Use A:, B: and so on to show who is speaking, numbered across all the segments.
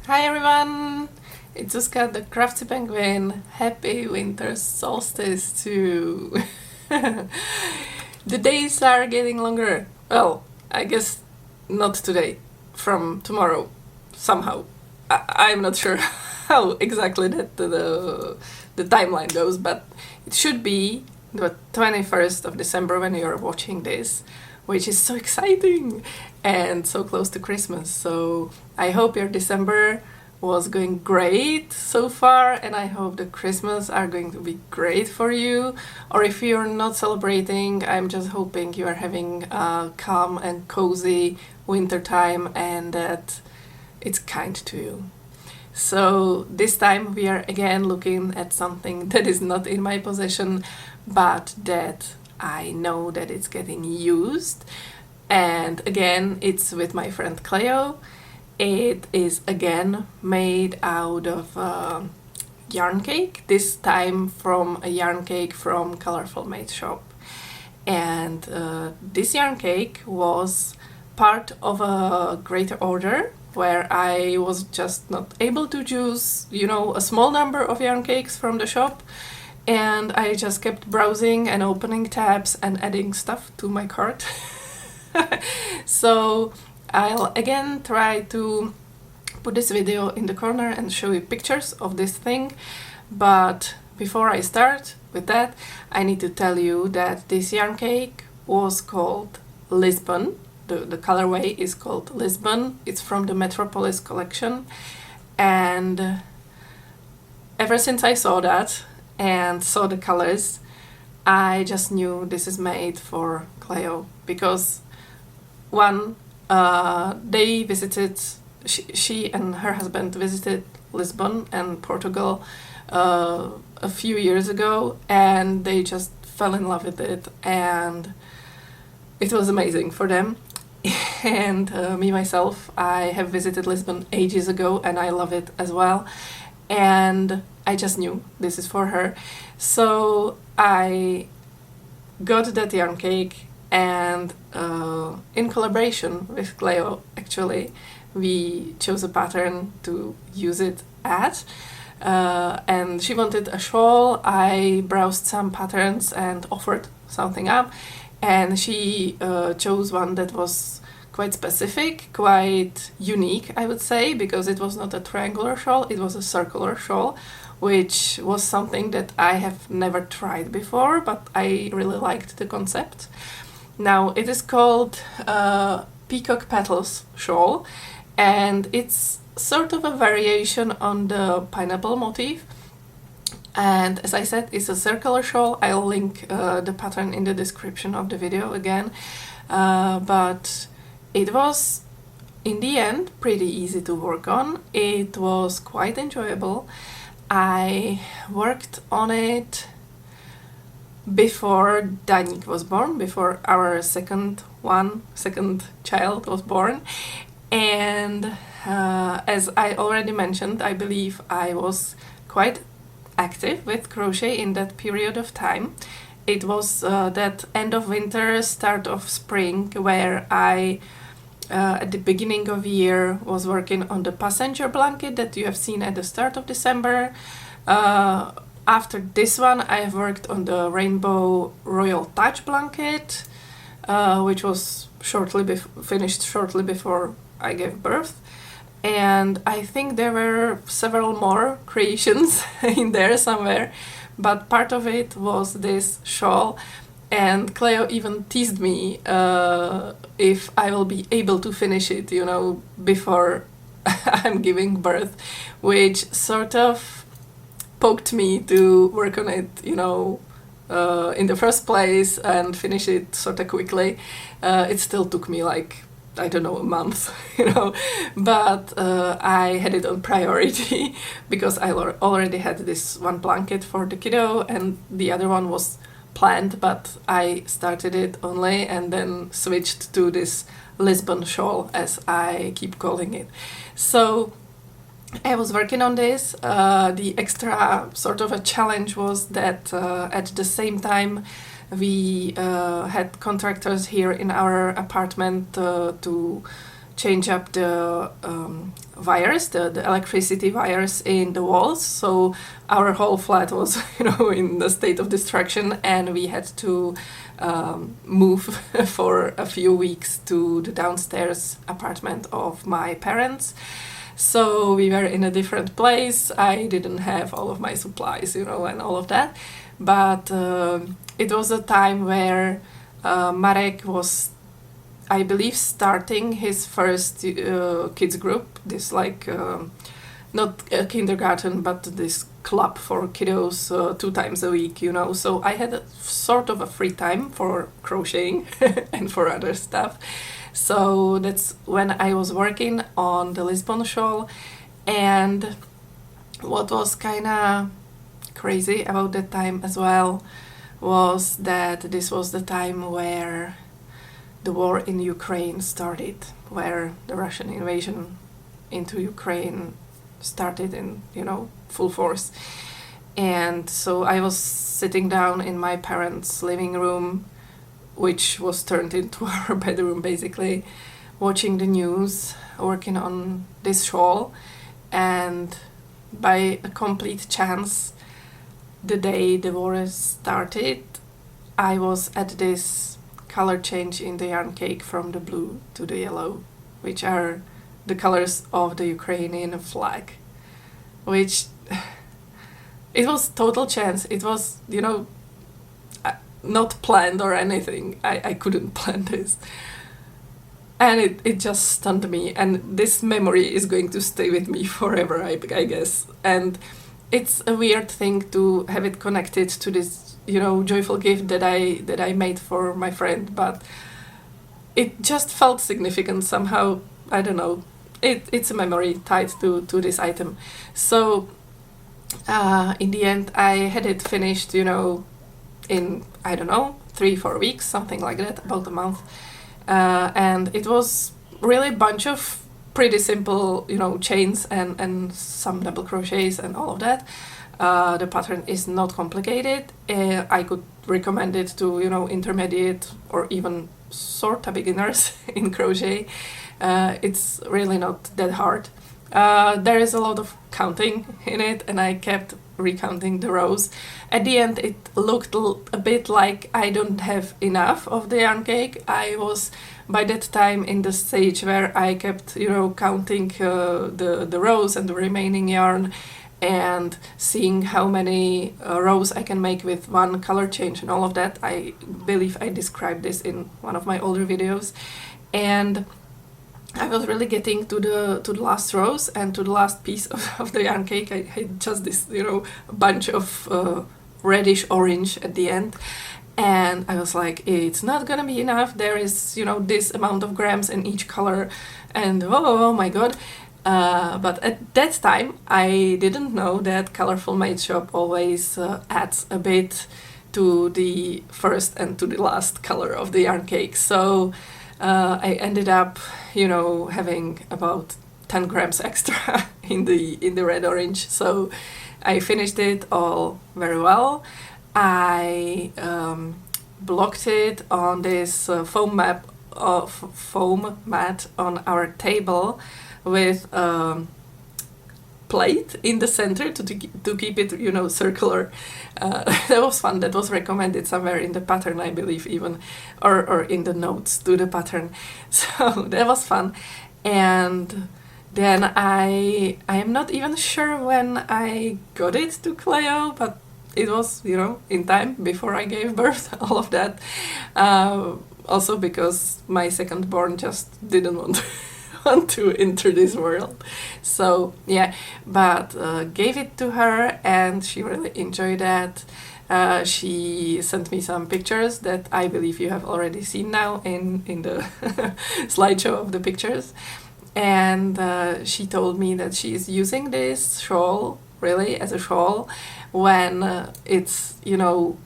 A: Hi everyone! It's Uska the Crafty Penguin. Happy winter solstice too! The days are getting longer. Well, I guess not today. From tomorrow. Somehow. I'm not sure how exactly that the timeline goes, but it should be the 21st of December when you're watching this, which is so exciting and so close to Christmas. So I hope your December was going great so far, and I hope the Christmas are going to be great for you. Or if you're not celebrating, I'm just hoping you are having a calm and cozy winter time and that it's kind to you. So this time we are again looking at something that is not in my possession, but that I know that it's getting used. And again, it's with my friend Cleo. It is again made out of yarn cake, this time from a yarn cake from Colorful Made shop. And this yarn cake was part of a greater order where I was just not able to choose, a small number of yarn cakes from the shop, and I just kept browsing and opening tabs and adding stuff to my cart. So I'll again try to put this video in the corner and show you pictures of this thing, but before I start with that, I need to tell you that this yarn cake was called Lisbon. The colorway is called Lisbon. It's from the Metropolis collection, and ever since I saw that and saw the colors, I just knew this is made for Cleo, because one, they visited, she and her husband visited Lisbon and Portugal a few years ago, and they just fell in love with it, and it was amazing for them. And me myself, I have visited Lisbon ages ago and I love it as well, and I just knew this is for her. So I got that yarn cake, and in collaboration with Cleo, actually, we chose a pattern to use it at. And she wanted a shawl. I browsed some patterns and offered something up, and she chose one that was quite specific, quite unique, I would say, because it was not a triangular shawl, it was a circular shawl, which was something that I have never tried before, but I really liked the concept. Now, it is called Peacock Petals shawl, and it's sort of a variation on the pineapple motif. And as I said, it's a circular shawl. I'll link the pattern in the description of the video again. But it was, in the end, pretty easy to work on. It was quite enjoyable. I worked on it before Danik was born, before our second child was born. And as I already mentioned, I believe I was quite active with crochet in that period of time. It was that end of winter, start of spring, where I at the beginning of the year was working on the passenger blanket that you have seen at the start of December. After this one, I have worked on the Rainbow Royal Touch blanket, which was finished shortly before I gave birth. And I think there were several more creations in there somewhere, but part of it was this shawl, and Cleo even teased me if I will be able to finish it, before I'm giving birth, which sort of poked me to work on it, in the first place and finish it sort of quickly. It still took me like, I don't know, a month, but I had it on priority because I already had this one blanket for the kiddo, and the other one was planned, but I started it only and then switched to this Lisbon shawl, as I keep calling it. So I was working on this. The extra sort of a challenge was that at the same time we had contractors here in our apartment to change up the wires, the electricity wires in the walls. So our whole flat was, you know, in the state of destruction, and we had to move for a few weeks to the downstairs apartment of my parents. So we were in a different place. I didn't have all of my supplies, you know, and all of that. But it was a time where Marek was, I believe, starting his first kids group, this like, not a kindergarten, but this club for kiddos 2 times a week, you know. So I had a sort of a free time for crocheting and for other stuff. So that's when I was working on the Lisbon shawl. And what was kind of crazy about that time as well was that this was the time where the war in Ukraine started, where the Russian invasion into Ukraine started in, you know, full force. And so I was sitting down in my parents' living room, which was turned into our bedroom basically, watching the news, working on this shawl. And by a complete chance, the day the war started, I was at this color change in the yarn cake from the blue to the yellow, which are the colors of the Ukrainian flag, which it was total chance. It was, you know, not planned or anything. I couldn't plan this. And it just stunned me. And this memory is going to stay with me forever, I guess. And it's a weird thing to have it connected to this, you know, joyful gift that I made for my friend. But it just felt significant somehow. I don't know. It's a memory tied to this item. So in the end, I had it finished, you know, in, I don't know, 3-4 weeks, something like that, about a month. And it was really a bunch of pretty simple, you know, chains and some double crochets and all of that. The pattern is not complicated. I could recommend it to, you know, intermediate or even sort of beginners in crochet. It's really not that hard. There is a lot of counting in it, and I kept recounting the rows. At the end, it looked a bit like I don't have enough of the yarn cake. I was by that time in the stage where I kept, you know, counting the rows and the remaining yarn and seeing how many rows I can make with one color change and all of that. I believe I described this in one of my older videos. And I was really getting to the last rows and to the last piece of the yarn cake. I had just this, you know, bunch of reddish orange at the end, and I was like, it's not gonna be enough. There is, you know, this amount of grams in each color, and oh my god. But at that time I didn't know that Colorful Made Shop always adds a bit to the first and to the last color of the yarn cake. So I ended up, you know, having about 10 grams extra in the red orange. So I finished it all very well. I blocked it on this foam mat on our table with plate in the center to keep it, you know, circular. That was fun. That was recommended somewhere in the pattern, I believe, even, or in the notes to the pattern. So that was fun. And then I am not even sure when I got it to Cleo, but it was, you know, in time before I gave birth, all of that. Also because my second born just didn't want to enter this world. So yeah, but gave it to her and she really enjoyed that. She sent me some pictures that I believe you have already seen now in the slideshow of the pictures. And she told me that she is using this shawl really as a shawl when it's, you know,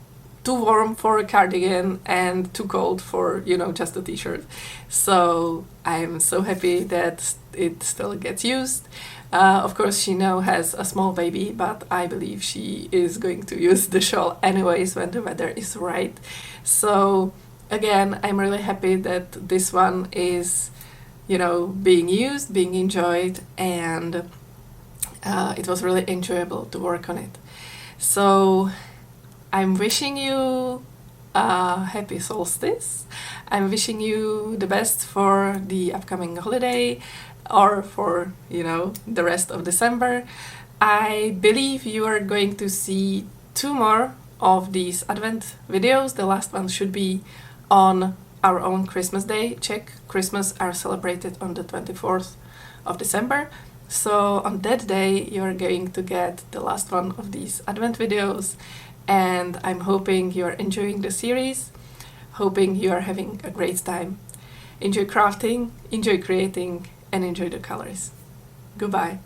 A: too warm for a cardigan and too cold for, you know, just a t-shirt. So I'm so happy that it still gets used. Of course, she now has a small baby, but I believe she is going to use the shawl anyways when the weather is right. So again, I'm really happy that this one is you know, being used, being enjoyed, and it was really enjoyable to work on it. So I'm wishing you a happy solstice. I'm wishing you the best for the upcoming holiday, or for, you know, the rest of December. I believe you are going to see 2 more of these Advent videos. The last one should be on our own Christmas Day. Czech Christmas are celebrated on the 24th of December. So on that day you are going to get the last one of these Advent videos, and I'm hoping you are enjoying the series, hoping you are having a great time. Enjoy crafting, enjoy creating, and enjoy the colors. Goodbye.